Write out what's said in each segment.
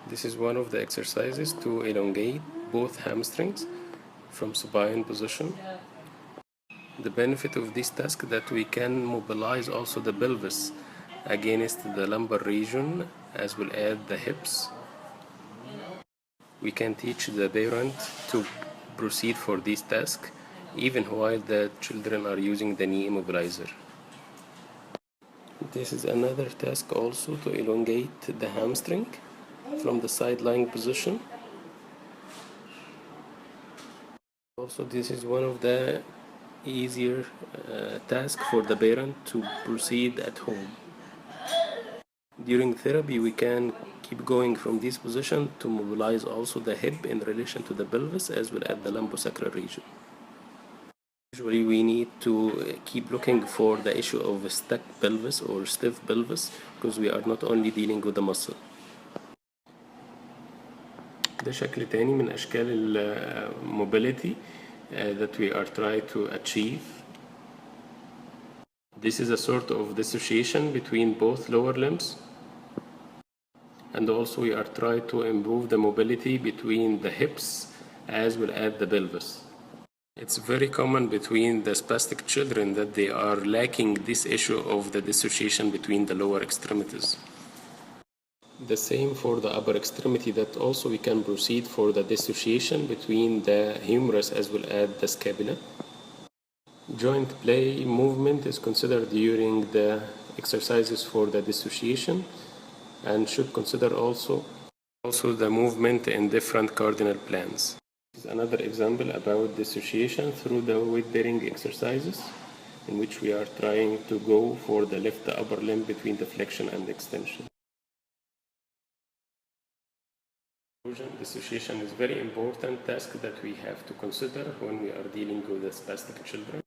This is one of the exercises to elongate both hamstrings from supine position. The benefit of this task that we can mobilize also the pelvis against the lumbar region as well as the hips. We can teach the parent to proceed for this task even while the children are using the knee immobilizer. This is another task also to elongate the hamstring from the side lying position. Also, this is one of the easier tasks for the parent to proceed at home. During therapy, we can keep going from this position to mobilize also the hip in relation to the pelvis as well as the lumbosacral region. Usually we need to keep looking for the issue of a stuck pelvis or stiff pelvis because we are not only dealing with the muscle. ده شكل تاني من أشكال الموبيليتي that we are trying to achieve. This is a sort of dissociation between both lower limbs, and also we are trying to improve the mobility between the hips as well as the pelvis. It's very common between the spastic children that they are lacking this issue of the dissociation between the lower extremities. The same for the upper extremity, that also we can proceed for the dissociation between the humerus as well as the scapula. Joint play movement is considered during the exercises for the dissociation and should consider also the movement in different cardinal planes. This is another example about dissociation through the weight-bearing exercises in which we are trying to go for the left upper limb between the flexion and extension. Dissociation is a very important task that we have to consider when we are dealing with the spastic children.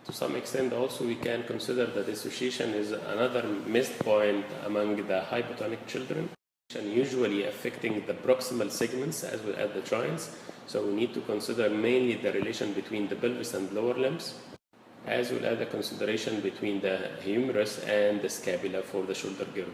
To some extent also we can consider that dissociation is another missed point among the hypotonic children, usually affecting the proximal segments as well as the joints. So we need to consider mainly the relation between the pelvis and lower limbs, as well as the consideration between the humerus and the scapula for the shoulder girdle.